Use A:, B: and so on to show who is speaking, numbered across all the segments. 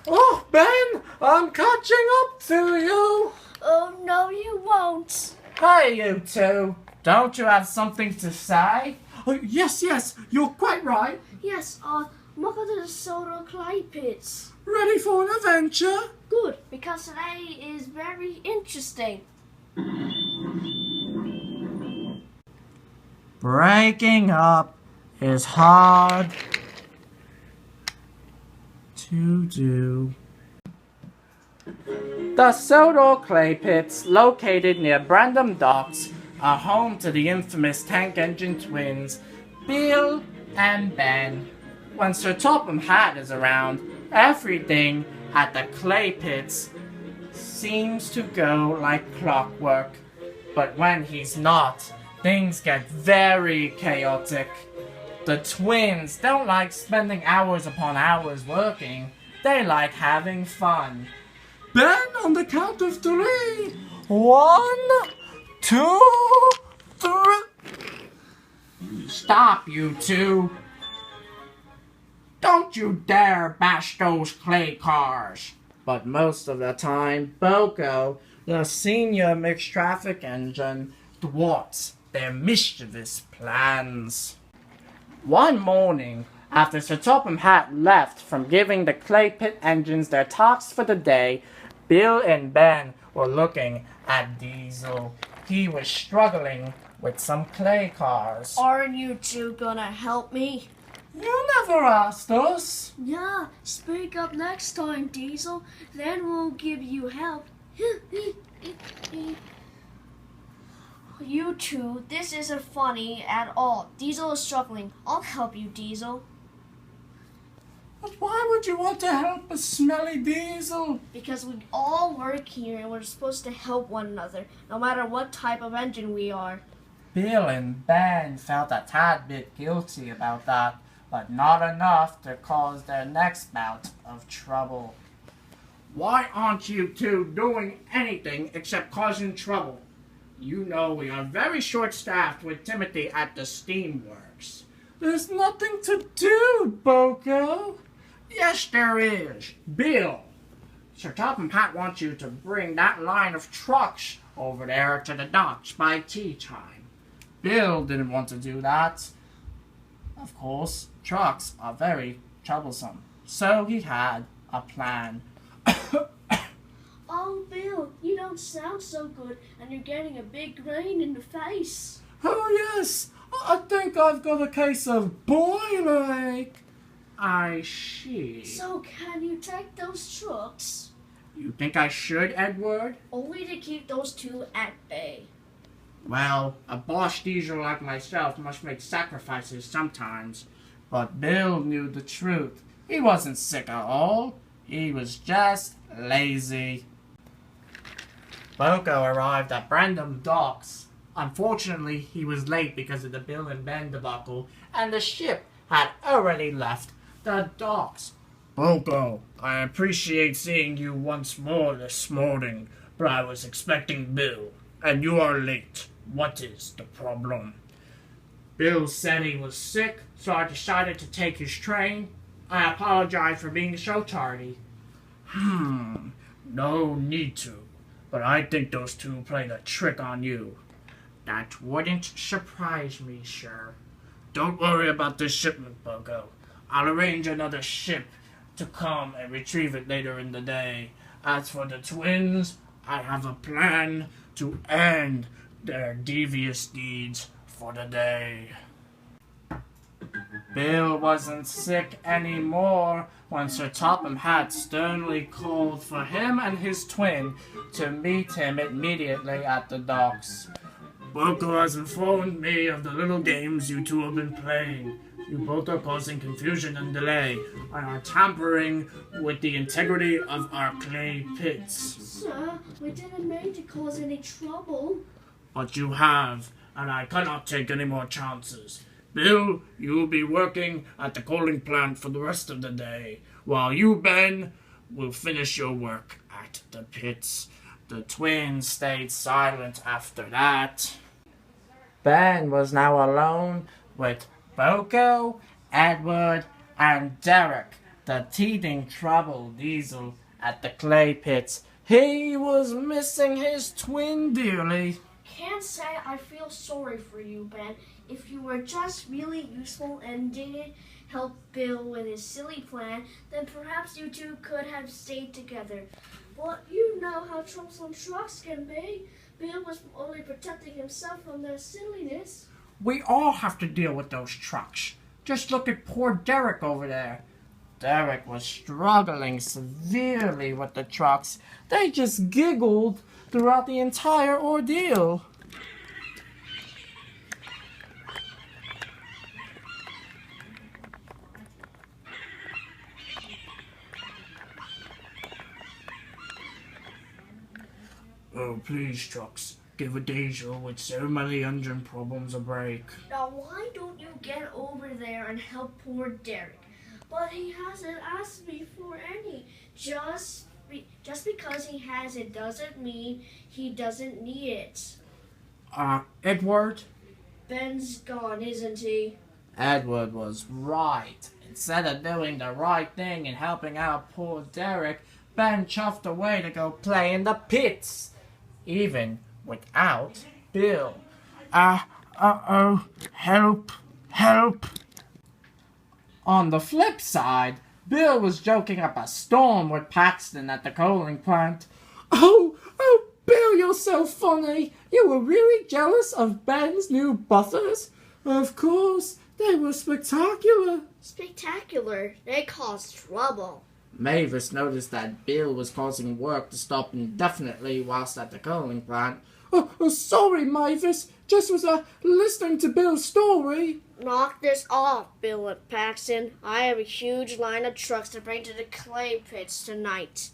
A: Oh, Ben, I'm catching up to you.
B: Oh, no, you won't.
A: Hey, you two. Don't you have something to say? Oh, yes, you're quite right.
B: Yes, welcome to the solar clay pits.
A: Ready for an adventure?
B: Good, because today is very interesting.
A: Breaking up is hard to do. The Sodor clay pits, located near Brandon Docks, are home to the infamous tank engine twins, Bill and Ben. When Sir Topham Hatt is around, everything at the clay pits seems to go like clockwork. But when he's not, things get very chaotic. The twins don't like spending hours upon hours working. They like having fun. Ben, on the count of 3. 1, 2, 3. Stop, you two. Don't you dare bash those clay cars. But most of the time, Boko, the senior mixed traffic engine, thwarts their mischievous plans. One morning, after Sir Topham Hatt left from giving the clay pit engines their tasks for the day, Bill and Ben were looking at Diesel. He was struggling with some clay cars.
B: Aren't you two gonna help me?
A: You never asked us.
B: Yeah, speak up next time, Diesel. Then we'll give you help. You two, this isn't funny at all. Diesel is struggling. I'll help you, Diesel.
A: But why would you want to help a smelly Diesel?
B: Because we all work here and we're supposed to help one another, no matter what type of engine we are.
A: Bill and Ben felt a tad bit guilty about that, but not enough to cause their next bout of trouble. Why aren't you two doing anything except causing trouble? You know we are very short-staffed with Timothy at the steamworks. There's nothing to do, Boko. Yes, there is. Bill, Sir Topham Hatt wants you to bring that line of trucks over there to the docks by tea time. Bill didn't want to do that. Of course, trucks are very troublesome, so he had a plan.
B: Oh, Bill, you don't sound so good, and you're getting a big rain in the face.
A: Oh, yes, I think I've got a case of boilerake. I see.
B: So can you take those trucks?
A: You think I should, Edward?
B: Only to keep those two at bay.
A: Well, a boss diesel like myself must make sacrifices sometimes. But Bill knew the truth. He wasn't sick at all. He was just lazy. Boko arrived at Brandon Docks. Unfortunately, he was late because of the Bill and Ben debacle, and the ship had already left the docks. Boko, I appreciate seeing you once more this morning, but I was expecting Bill, and you are late. What is the problem? Bill said he was sick, so I decided to take his train. I apologize for being so tardy. No need to, but I think those two played a trick on you. That wouldn't surprise me, sir. Don't worry about this shipment, Boko. I'll arrange another ship to come and retrieve it later in the day. As for the twins, I have a plan to end their devious deeds for the day. Bill wasn't sick anymore when Sir Topham Hatt sternly called for him and his twin to meet him immediately at the docks. Boko has informed me of the little games you two have been playing. You both are causing confusion and delay, and are tampering with the integrity of our clay pits.
B: Sir, we didn't mean to cause any trouble.
A: But you have, and I cannot take any more chances. Bill, you will be working at the coaling plant for the rest of the day, while you, Ben, will finish your work at the pits. The twins stayed silent after that. Ben was now alone with Boko, Edward, and Derek the teething Trouble Diesel at the clay pits. He was missing his twin dearly.
B: Can't say I feel sorry for you, Ben. If you were just really useful and didn't help Bill with his silly plan, then perhaps you two could have stayed together. But you know how troublesome trucks can be. Bill was only protecting himself from their silliness.
A: We all have to deal with those trucks. Just look at poor Derek over there. Derek was struggling severely with the trucks. They just giggled throughout the entire ordeal. Oh, please, trucks. Give a Diesel with so many engine problems a break.
B: Now, why don't you get over there and help poor Derek? But he hasn't asked me for any. Just because he has it doesn't mean he doesn't need it.
A: Edward?
B: Ben's gone, isn't he?
A: Edward was right. Instead of doing the right thing and helping out poor Derek, Ben chuffed away to go play in the pits. Even without Bill. Uh-oh, help. On the flip side, Bill was joking up a storm with Paxton at the coaling plant. Oh, Bill, you're so funny. You were really jealous of Ben's new buffers? Of course, they were spectacular.
B: Spectacular. They caused trouble.
A: Mavis noticed that Bill was causing work to stop indefinitely whilst at the coaling plant. Oh, sorry, Mavis. Just was listening to Bill's story.
B: Knock this off, Bill and Paxton. I have a huge line of trucks to bring to the clay pits tonight.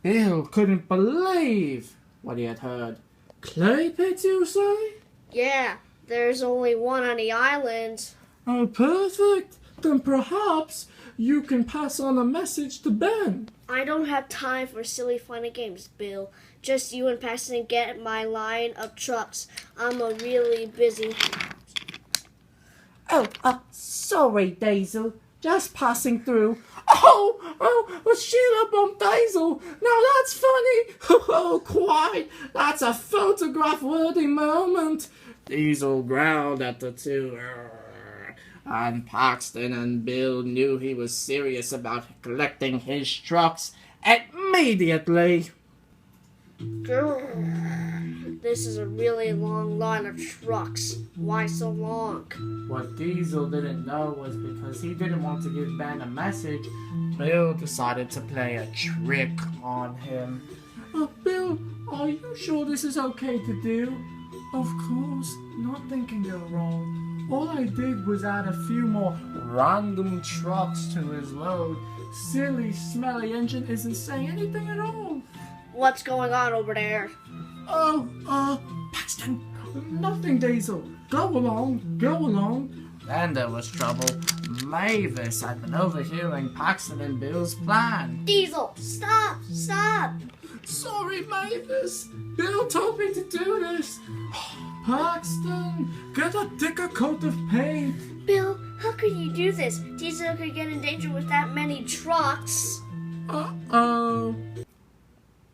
A: Bill couldn't believe what he had heard. Clay pits, you say?
B: Yeah, there's only one on the island.
A: Oh, perfect. Then perhaps you can pass on a message to Ben.
B: I don't have time for silly funny games, Bill. Just you and Paxton get my line of trucks. I'm a really busy...
A: Sorry, Diesel. Just passing through. Oh, Sheila bumped Diesel. Now that's funny. Oh, quite. That's a photograph-worthy moment. Diesel growled at the two. And Paxton and Bill knew he was serious about collecting his trucks immediately.
B: This is a really long line of trucks. Why so long?
A: What Diesel didn't know was because he didn't want to give Ben a message, Bill decided to play a trick on him. Bill, are you sure this is okay to do? Of course, nothing can go wrong. All I did was add a few more random trucks to his load. Silly, smelly engine isn't saying anything at all.
B: What's going on over there?
A: Paxton, nothing, Diesel. Go along. Then there was trouble. Mavis had been overhearing Paxton and Bill's plan.
B: Diesel, stop!
A: Sorry, Mavis. Bill told me to do this. Paxton, get a thicker coat of paint.
B: Bill, how could you do this? Diesel could get in danger with that many trucks.
A: Uh-oh.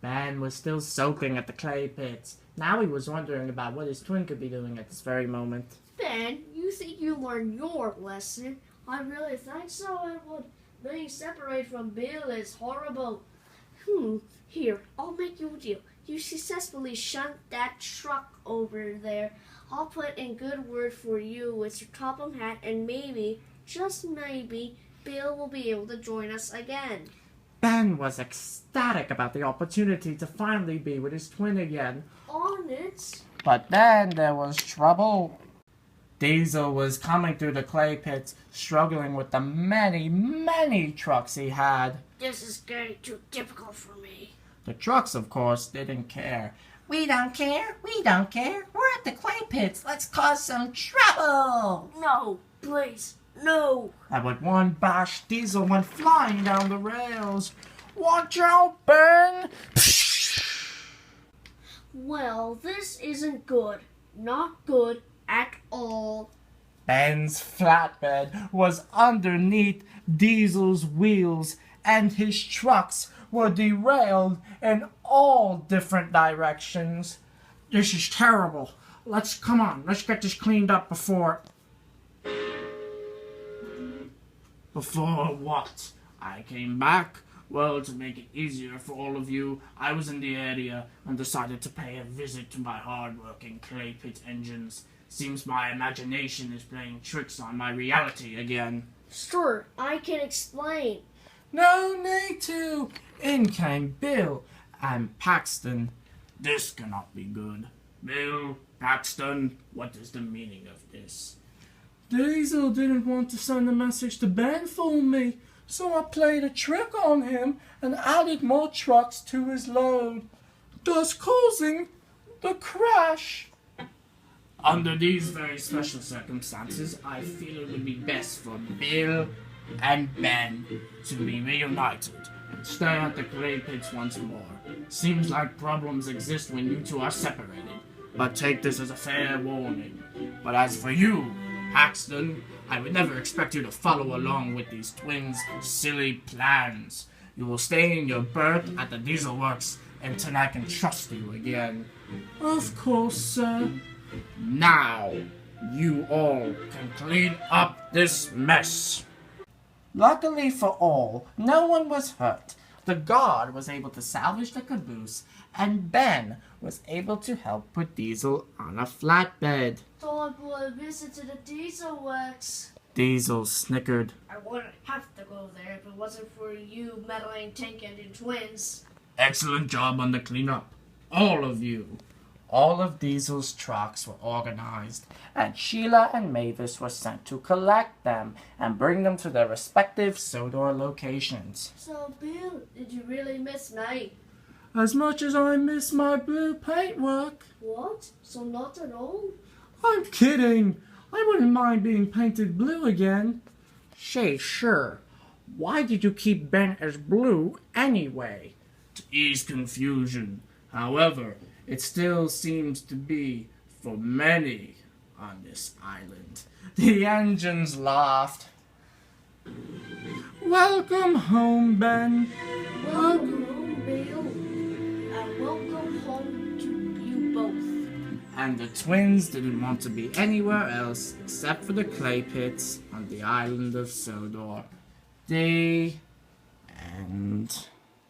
A: Ben was still soaking at the clay pits. Now he was wondering about what his twin could be doing at this very moment.
B: Ben, you think you learned your lesson? I really think so, Edward. Being separated from Bill is horrible. Here, I'll make you a deal. You successfully shunt that truck over there. I'll put in good word for you with your Topham hat, and maybe, just maybe, Bill will be able to join us again.
A: Ben was ecstatic about the opportunity to finally be with his twin again.
B: On it.
A: But then there was trouble. Diesel was coming through the clay pits, struggling with the many trucks he had.
B: This is getting too difficult for me.
A: The trucks, of course, didn't care.
C: We don't care. We're at the clay pits. Let's cause some trouble.
B: No, please, no.
A: And with one bash, Diesel went flying down the rails. Watch out, Ben!
B: Well, this isn't good. Not good at all.
A: Ben's flatbed was underneath Diesel's wheels, and his trucks were derailed in all different directions. This is terrible. Let's get this cleaned up before... Before what? I came back. Well, to make it easier for all of you, I was in the area and decided to pay a visit to my hard-working clay pit engines. Seems my imagination is playing tricks on my reality again.
B: Sure, I can explain.
A: No need to. In came Bill and Paxton. This cannot be good. Bill, Paxton, what is the meaning of this? Diesel didn't want to send a message to Ben for me, so I played a trick on him and added more trucks to his load, thus causing the crash. Under these very special circumstances, I feel it would be best for Bill and Ben to be reunited and stay at the clay pits once more. Seems like problems exist when you two are separated, but take this as a fair warning. But as for you, Paxton, I would never expect you to follow along with these twins' silly plans. You will stay in your berth at the Diesel Works until I can trust you again. Of course, sir. Now, you all can clean up this mess. Luckily for all, no one was hurt. The guard was able to salvage the caboose, and Ben was able to help put Diesel on a flatbed.
B: Thought we'll visit to the Diesel Works.
A: Diesel snickered.
B: I wouldn't have to go there if it wasn't for you meddling tank engine twins.
A: Excellent job on the cleanup. All of you. All of Diesel's trucks were organized, and Sheila and Mavis were sent to collect them and bring them to their respective Sodor locations.
B: So, Bill, did you really miss me?
A: As much as I miss my blue paintwork.
B: What? So not at all?
A: I'm kidding. I wouldn't mind being painted blue again. Say, sure. Why did you keep Ben as blue anyway? To ease confusion. However, it still seems to be for many on this island. The engines laughed. Welcome home, Ben.
B: Welcome home, Bill. And welcome home to you both.
A: And the twins didn't want to be anywhere else except for the clay pits on the island of Sodor. The end.